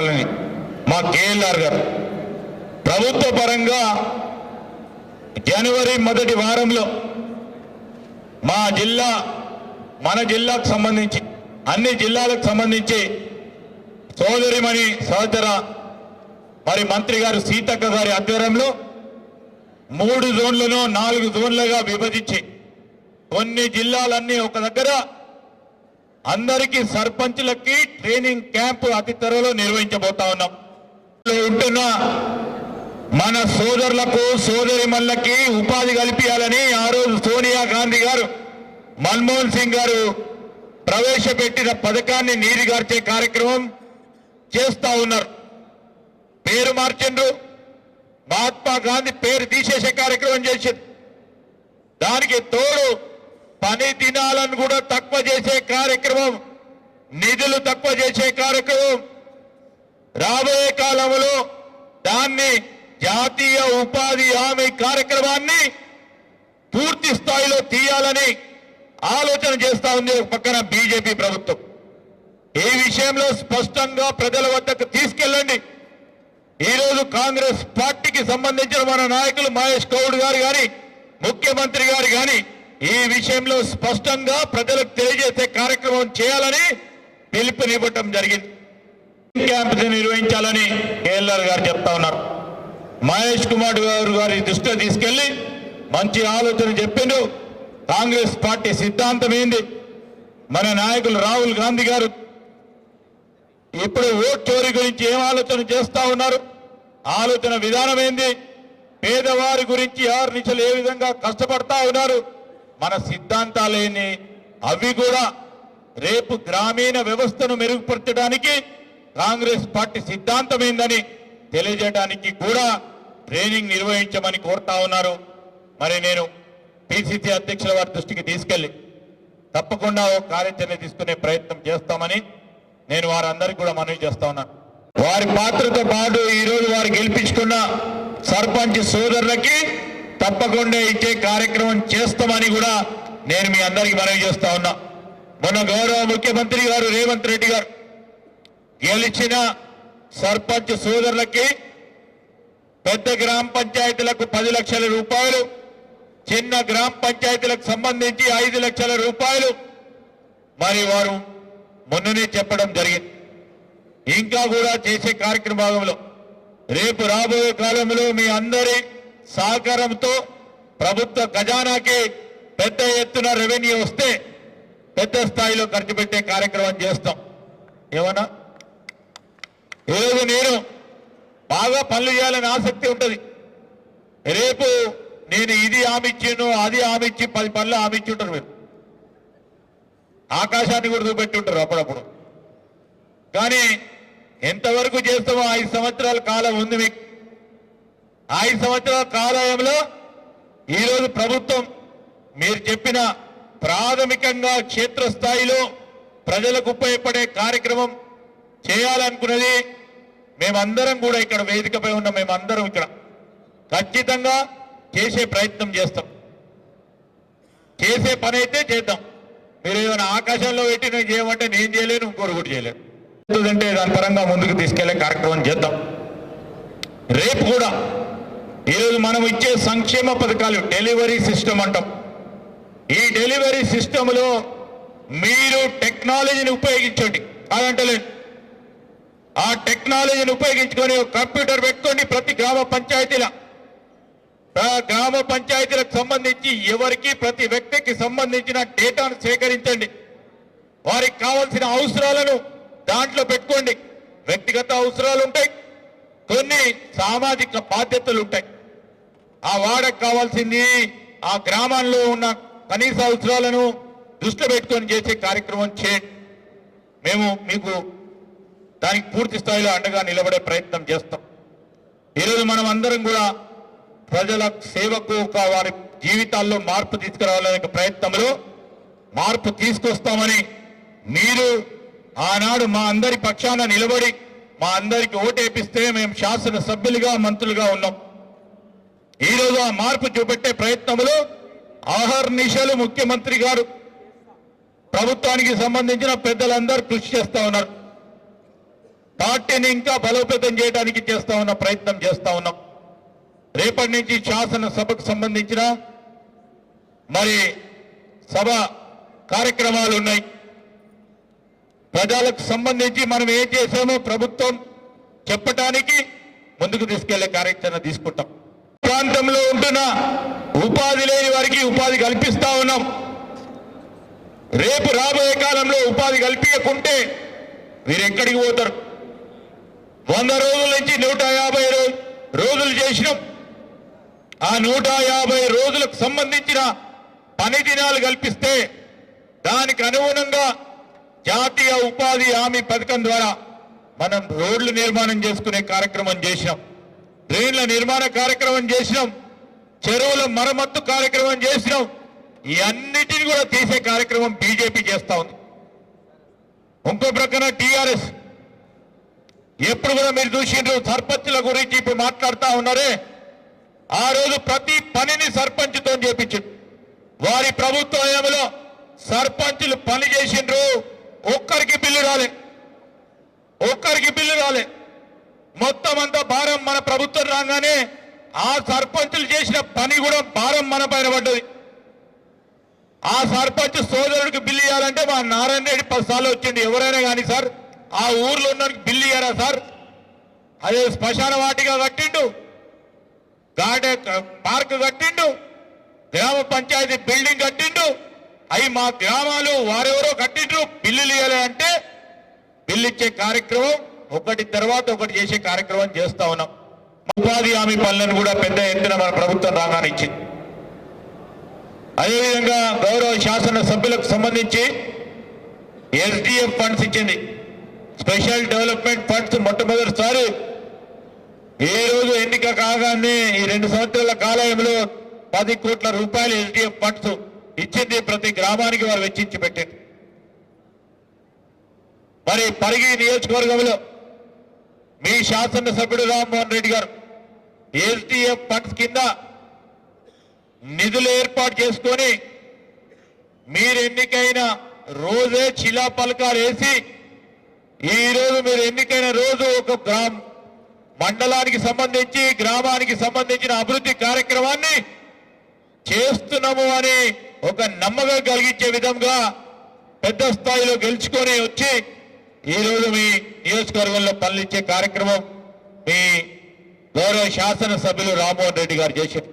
Colony మా KLR గారు ప్రభుత్వ పరంగా జనవరి మొదటి వారంలో మన జిల్లాకు సంబంధించి అన్ని జిల్లాలకు సంబంధించి సోదరిమణి సహచర మరి మంత్రి గారు సీతక్క గారి ఆధ్వర్యంలో 3 జోన్లను 4 జోన్లుగా విభజించి కొన్ని జిల్లాలన్నీ ఒక దగ్గర అందరికీ సర్పంచులకి ట్రైనింగ్ క్యాంపు అతి త్వరలో నిర్వహించబోతా ఉన్నాం. ఉంటున్న మన సోదరులకు సోదరిమణులకి ఉపాధి కల్పించాలని ఆ రోజు సోనియా గాంధీ గారు మన్మోహన్ సింగ్ గారు ప్రవేశపెట్టిన పథకాన్ని నీరుగార్చే కార్యక్రమం చేస్తా ఉన్నారు. పేరు మార్చిండ్రు, మహాత్మా గాంధీ పేరు తీసేసే కార్యక్రమం చేసింది. దానికి తోడు పని దినాలను కూడా తక్కువ చేసే కార్యక్రమం, నిధులు తక్కువ చేసే కార్యక్రమం, రాబోయే కాలంలో దాన్ని జాతీయ ఉపాధి హామీ కార్యక్రమాన్ని పూర్తి స్థాయిలో తీయాలని ఆలోచన చేస్తా ఉంది ఒక పక్కన బీజేపీ ప్రభుత్వం. ఈ విషయంలో స్పష్టంగా ప్రజల వద్దకు తీసుకెళ్ళండి. ఈరోజు కాంగ్రెస్ పార్టీకి సంబంధించిన మన నాయకులు మహేష్ గౌడ్ గారు కానీ ముఖ్యమంత్రి గారు కానీ ఈ విషయంలో స్పష్టంగా ప్రజలకు తెలియజేసే కార్యక్రమం చేయాలని పిలుపునివ్వటం జరిగింది. క్యాంప్ నిర్వహించాలని కేఎల్ఆర్ గారు చెప్తా ఉన్నారు. మహేష్ కుమార్ గారి దృష్టిలో తీసుకెళ్లి మంచి ఆలోచన చెప్పిండు. కాంగ్రెస్ పార్టీ సిద్ధాంతం ఏంది, మన నాయకులు రాహుల్ గాంధీ గారు ఇప్పుడు ఓట్ చోరీ గురించి ఏం ఆలోచన చేస్తా ఉన్నారు, ఆలోచన విధానం ఏంది, పేదవారి గురించి నిశలు ఏ విధంగా కష్టపడతా ఉన్నారు, మన సిద్ధాంతాలేని అవి కూడా రేపు గ్రామీణ వ్యవస్థను మెరుగుపరచడానికి కాంగ్రెస్ పార్టీ సిద్ధాంతం ఏందని తెలియజేయడానికి కూడా ట్రైనింగ్ నిర్వహించమని కోరుతా ఉన్నారు. మరి నేను పిసిసి అధ్యక్షుల వారి దృష్టికి తీసుకెళ్లి తప్పకుండా ఒక కార్యాచరణ తీసుకునే ప్రయత్నం చేస్తామని నేను వారందరికీ కూడా మనవి చేస్తా ఉన్నాను. వారి పాత్రతో పాటు ఈరోజు వారు గెలిపించుకున్న సర్పంచ్ సోదరులకి తప్పకుండా ఇచ్చే కార్యక్రమం చేస్తామని కూడా నేను మీ అందరికీ మనవి చేస్తా ఉన్నా. మొన్న గౌరవ ముఖ్యమంత్రి గారు రేవంత్ రెడ్డి గారు గెలిచిన సర్పంచ్ సోదరులకి పెద్ద గ్రామ పంచాయతీలకు 10 లక్షల రూపాయలు, చిన్న గ్రామ పంచాయతీలకు సంబంధించి 5 లక్షల రూపాయలు మరి వారు మొన్ననే చెప్పడం జరిగింది. ఇంకా కూడా చేసే కార్యక్రమంలో రేపు రాబోయే కాలంలో మీ అందరి సహకారంతో ప్రభుత్వ ఖజానాకి పెద్ద ఎత్తున రెవెన్యూ వస్తే పెద్ద స్థాయిలో ఖర్చు పెట్టే కార్యక్రమం చేస్తాం. ఏమన్నా ఈరోజు నేను బాగా పనులు చేయాలని ఆసక్తి ఉంటుంది. రేపు నేను ఇది హామీ ఇచ్చాను అది హామీ ఇచ్చి 10 పనులు హామీ ఇచ్చి ఉంటారు. మీరు ఆకాశాన్ని కూడా చూపెట్టి ఉంటారు అప్పుడప్పుడు. కానీ ఎంతవరకు చేస్తామో 5 సంవత్సరాల కాలం ఉంది మీకు. 5 సంవత్సరాల కాలంలో ఈరోజు ప్రభుత్వం మీరు చెప్పిన ప్రాథమికంగా క్షేత్రస్థాయిలో ప్రజలకు ఉపయోగపడే కార్యక్రమం చేయాలనుకున్నది మేమందరం కూడా ఇక్కడ వేదికపై ఉన్న మేమందరం ఇక్కడ ఖచ్చితంగా చేసే ప్రయత్నం చేస్తాం. చేసే పని అయితే చేద్దాం. మీరు ఏమైనా ఆకాశంలో పెట్టి నేను చేయమంటే నేను చేయలేను, ఇంకోరు కూడా చేయలేను. అంటే దాని పరంగా ముందుకు తీసుకెళ్లే కార్యక్రమం చేద్దాం. రేపు కూడా ఈరోజు మనం ఇచ్చే సంక్షేమ పథకాలు డెలివరీ సిస్టమ్ అంటాం. ఈ డెలివరీ సిస్టంలో మీరు టెక్నాలజీని ఉపయోగించండి కాదంటలేదు. ఆ టెక్నాలజీని ఉపయోగించుకొని కంప్యూటర్ పెట్టుకోండి. ప్రతి గ్రామ పంచాయతీలకు సంబంధించి ఎవరికి ప్రతి వ్యక్తికి సంబంధించిన డేటాను సేకరించండి. వారికి కావాల్సిన అవసరాలను దాంట్లో పెట్టుకోండి. వ్యక్తిగత అవసరాలు ఉంటాయి, కొన్ని సామాజిక బాధ్యతలు ఉంటాయి. ఆ వాడకు కావాల్సింది ఆ గ్రామాల్లో ఉన్న కనీస అవసరాలను దృష్టిలో పెట్టుకొని చేసే కార్యక్రమం చేయండి. మేము మీకు దానికి పూర్తి స్థాయిలో అండగా నిలబడే ప్రయత్నం చేస్తాం. ఈరోజు మనం అందరం కూడా ప్రజల సేవకు వారి జీవితాల్లో మార్పు తీసుకురావాలనే ప్రయత్నంలో మార్పు తీసుకొస్తామని మీరు ఆనాడు మా అందరి పక్షాన నిలబడి మా అందరికి ఓటేపిస్తే మేము శాసనసభ్యులుగా మంత్రులుగా ఉన్నాం. ఈరోజు ఆ మార్పు చూపెట్టే ప్రయత్నంలో ఆహర్నిశలు ముఖ్యమంత్రి గారు ప్రభుత్వానికి సంబంధించిన పెద్దలందరూ కృషి చేస్తా ఉన్నారు. పార్టీని ఇంకా బలోపేతం చేయడానికి చేస్తా ఉన్న ప్రయత్నం చేస్తా ఉన్నాం. రేపటి నుంచి శాసనసభకు సంబంధించిన మరి సభ కార్యక్రమాలు ఉన్నాయి. ప్రజలకు సంబంధించి మనం ఏం చేసామో ప్రభుత్వం చెప్పడానికి ముందుకు తీసుకెళ్లే కార్యాచరణ తీసుకుంటాం. ప్రాంతంలో ఉంటున్న ఉపాధి లేని వారికి ఉపాధి కల్పిస్తా ఉన్నాం. రేపు రాబోయే కాలంలో ఉపాధి కల్పించకుంటే మీరు ఎక్కడికి పోతారు? 100 రోజుల నుంచి 150 రోజులు చేసినాం. ఆ 150 రోజులకు సంబంధించిన పని దినాలు కల్పిస్తే దానికి అనుగుణంగా జాతీయ ఉపాధి హామీ పథకం ద్వారా మనం రోడ్లు నిర్మాణం చేసుకునే కార్యక్రమం చేసినాం, డ్రైన్ల నిర్మాణ కార్యక్రమం చేసినాం, చెరువుల మరమ్మత్తు కార్యక్రమం చేసినాం. ఈ అన్నిటిని కూడా తీసే కార్యక్రమం బీజేపీ చేస్తా ఉంది. ఇంకో ప్రక్కన టీఆర్ఎస్ ఎప్పుడు కూడా మీరు చూసిండ్రు, సర్పంచుల గురించి ఇప్పుడు మాట్లాడుతూ ఉన్నారే. ఆ రోజు ప్రతి పనిని సర్పంచ్తో చేపించారు. వారి ప్రభుత్వ హయాంలో సర్పంచులు పని చేసిండ్రు, ఒక్కరికి బిల్లు రాలే. మొత్తం అంతా భారం మన ప్రభుత్వం రాగానే ఆ సర్పంచులు చేసిన పని కూడా భారం మన పైన పడ్డది. ఆ సర్పంచ్ సోదరుడికి బిల్లు ఇవ్వాలంటే మా నారాయణ రెడ్డి 10 సార్లు వచ్చిండు. ఎవరైనా కానీ సార్ ఆ ఊర్లో ఉన్న బిల్లు ఇయ్యారా సార్? అదే శ్మశాన వాటిగా కట్టిండు, పార్క్ కట్టిండు, గ్రామ పంచాయతీ బిల్డింగ్ కట్టిండు. అవి మా గ్రామాలు వారెవరో కట్టిండ్రు, బిల్లులు ఇవ్వాలి అంటే బిల్లు ఇచ్చే కార్యక్రమం ఒకటి తర్వాత ఒకటి చేసే కార్యక్రమం చేస్తా ఉన్నాం. ఉపాధి హామీ పనులను కూడా పెద్ద ఎత్తున మన ప్రభుత్వం రాగానే ఇచ్చింది. అదేవిధంగా గౌరవ శాసన సభ్యులకు సంబంధించి ఎస్డిఎఫ్ ఫండ్స్ ఇచ్చింది. స్పెషల్ డెవలప్మెంట్ ఫండ్స్ మొట్టమొదటిసారి ఏ రోజు ఎన్నిక కాగానే ఈ 2 సంవత్సరాల కాలంలో 10 కోట్ల రూపాయలు ఎస్డిఎఫ్ ఫండ్స్ ఇచ్చింది. ప్రతి గ్రామానికి వారు వెచ్చించి పెట్టింది. మరి పరిగి నియోజకవర్గంలో మీ శాసనసభ్యుడు రామ్మోహన్ రెడ్డి గారు ఎస్డిఎఫ్ ఫండ్స్ కింద నిధులు ఏర్పాటు చేసుకొని మీరు ఎన్నికైన రోజే శిలా పలకాలు వేసి ఈ రోజు మీరు ఎన్నికైన రోజు ఒక మండలానికి సంబంధించి గ్రామానికి సంబంధించిన అభివృద్ధి కార్యక్రమాన్ని చేస్తున్నాము అని ఒక నమ్మకం కలిగించే విధంగా పెద్ద స్థాయిలో గెలుచుకొని వచ్చి ఈ రోజు మీ నియోజకవర్గంలో పనులిచ్చే కార్యక్రమం మీ గౌరవ శాసనసభ్యులు రామ్మోహన్ రెడ్డి గారు చేశారు.